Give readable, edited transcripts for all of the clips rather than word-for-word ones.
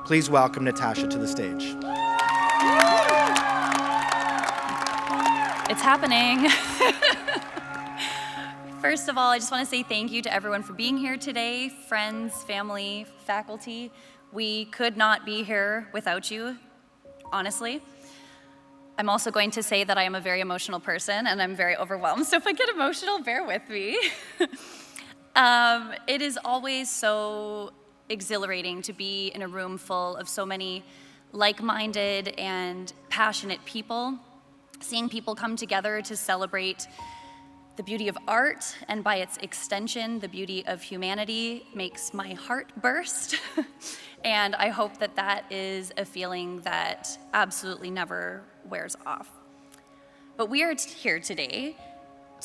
Please welcome Natasha to the stage. It's happening. First of all, I just want to say thank you to everyone for being here today, friends, family, faculty. We could not be here without you, honestly. I'm also going to say that I am a very emotional person and I'm very overwhelmed, so if I get emotional, bear with me. It is always so exhilarating to be in a room full of so many like-minded and passionate people, seeing people come together to celebrate the beauty of art, and by its extension, the beauty of humanity, makes my heart burst. And I hope that that is a feeling that absolutely never wears off. But we are here today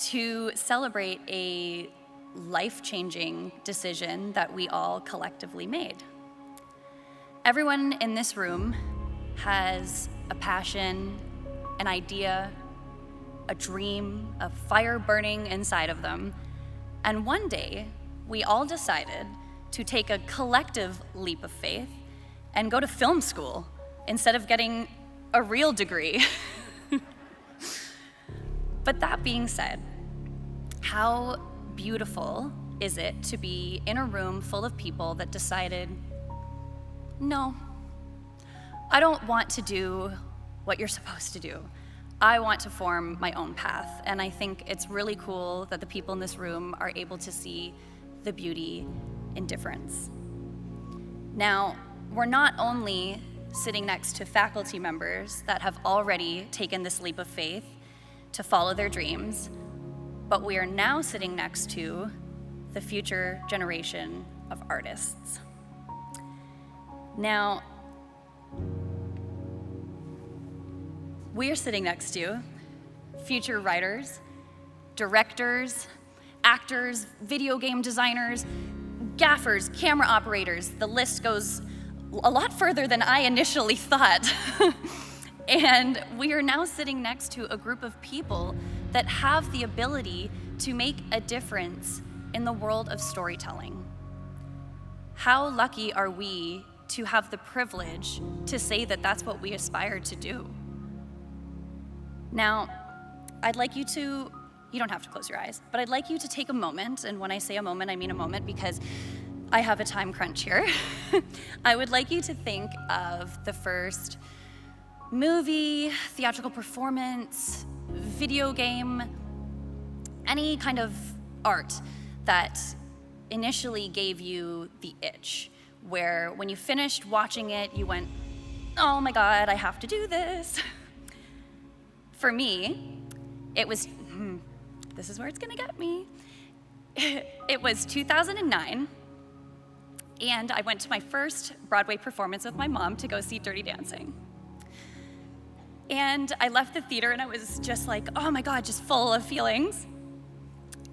to celebrate a life-changing decision that we all collectively made. Everyone in this room has a passion, an idea, a dream, a fire burning inside of them. And one day, we all decided to take a collective leap of faith and go to film school instead of getting a real degree. But that being said, how beautiful is it to be in a room full of people that decided, no, I don't want to do what you're supposed to do. I want to form my own path, and I think it's really cool that the people in this room are able to see the beauty in difference. Now, we're not only sitting next to faculty members that have already taken this leap of faith to follow their dreams, but we are now sitting next to the future generation of artists. Now, we are sitting next to future writers, directors, actors, video game designers, gaffers, camera operators. The list goes a lot further than I initially thought. And we are now sitting next to a group of people that have the ability to make a difference in the world of storytelling. How lucky are we to have the privilege to say that that's what we aspire to do? Now, I'd like you to, you don't have to close your eyes, but I'd like you to take a moment, and when I say a moment, I mean a moment because I have a time crunch here. I would like you to think of the first movie, theatrical performance, video game, any kind of art that initially gave you the itch, where when you finished watching it, you went, oh my God, I have to do this. For me, it was, this is where it's gonna get me. It was 2009, and I went to my first Broadway performance with my mom to go see Dirty Dancing. And I left the theater and I was just like, oh my God, just full of feelings.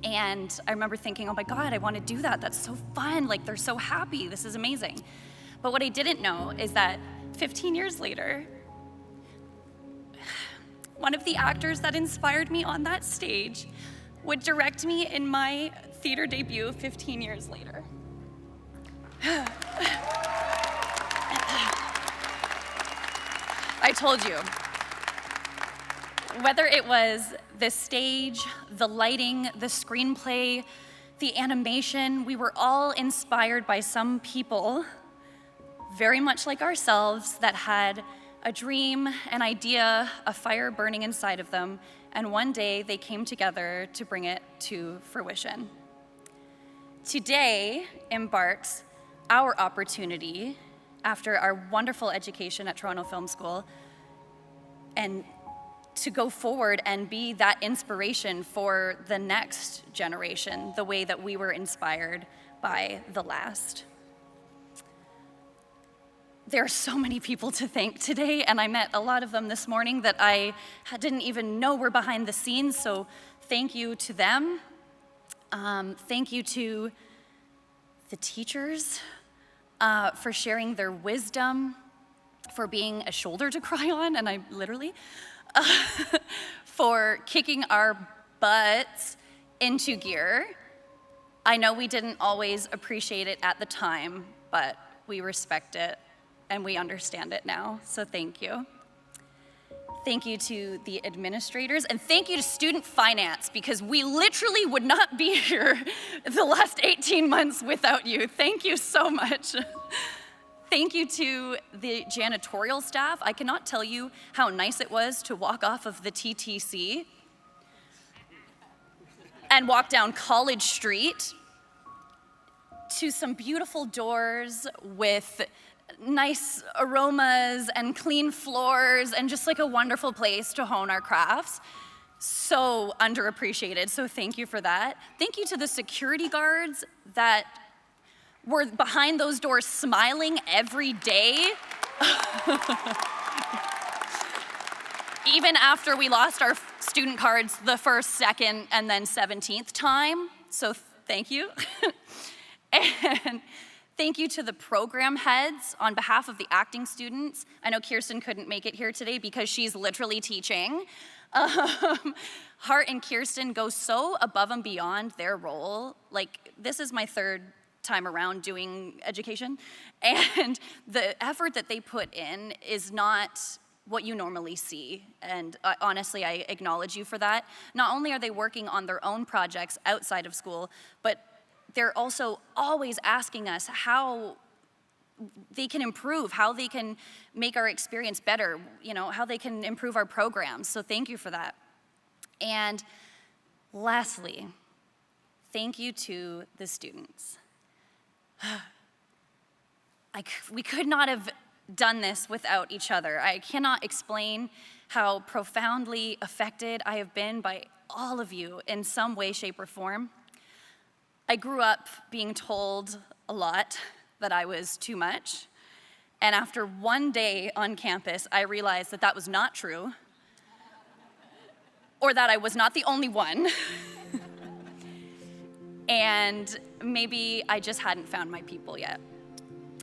And I remember thinking, oh my God, I wanna do that. That's so fun, like they're so happy, this is amazing. But what I didn't know is that 15 years later, one of the actors that inspired me on that stage would direct me in my theater debut 15 years later. I told you, whether it was the stage, the lighting, the screenplay, the animation, we were all inspired by some people, very much like ourselves, that had a dream, an idea, a fire burning inside of them, and one day they came together to bring it to fruition. Today embarks our opportunity, after our wonderful education at Toronto Film School, and to go forward and be that inspiration for the next generation, the way that we were inspired by the last. There are so many people to thank today, and I met a lot of them this morning that I didn't even know were behind the scenes, so thank you to them. Thank you to the teachers for sharing their wisdom, for being a shoulder to cry on, and I literally, for kicking our butts into gear, I know we didn't always appreciate it at the time, but we respect it and we understand it now, so thank you. Thank you to the administrators, and thank you to student finance, because we literally would not be here the last 18 months without you. Thank you so much. Thank you to the janitorial staff. I cannot tell you how nice it was to walk off of the TTC and walk down College Street to some beautiful doors with nice aromas and clean floors and just like a wonderful place to hone our crafts. So underappreciated, so thank you for that. Thank you to the security guards that were behind those doors smiling every day. Even after we lost our student cards the first, second, and then 17th time, so thank you. And thank you to the program heads on behalf of the acting students. I know Kirsten couldn't make it here today because she's literally teaching. Hart and Kirsten go so above and beyond their role. Like, this is my third time around doing education, and the effort that they put in is not what you normally see, and honestly, I acknowledge you for that. Not only are they working on their own projects outside of school, but they're also always asking us how they can improve, how they can make our experience better, how they can improve our programs, so thank you for that. And lastly, thank you to the students. We could not have done this without each other. I cannot explain how profoundly affected I have been by all of you in some way, shape, or form. I grew up being told a lot that I was too much, and after one day on campus, I realized that that was not true, or that I was not the only one, and maybe I just hadn't found my people yet.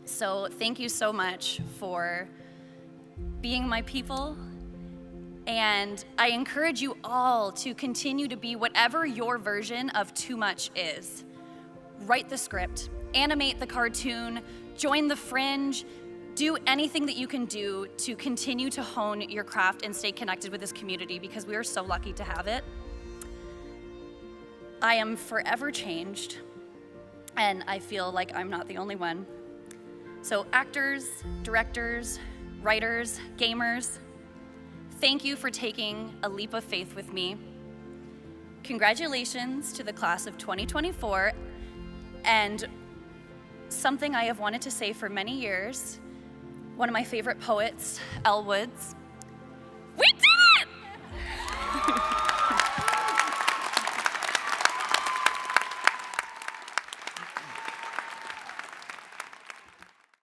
So thank you so much for being my people, and I encourage you all to continue to be whatever your version of too much is. Write the script, animate the cartoon, join the fringe, do anything that you can do to continue to hone your craft and stay connected with this community, because we are so lucky to have it. I am forever changed, and I feel like I'm not the only one. So actors, directors, writers, gamers, thank you for taking a leap of faith with me. Congratulations to the class of 2024, and something I have wanted to say for many years, one of my favorite poets, Elle Woods, weep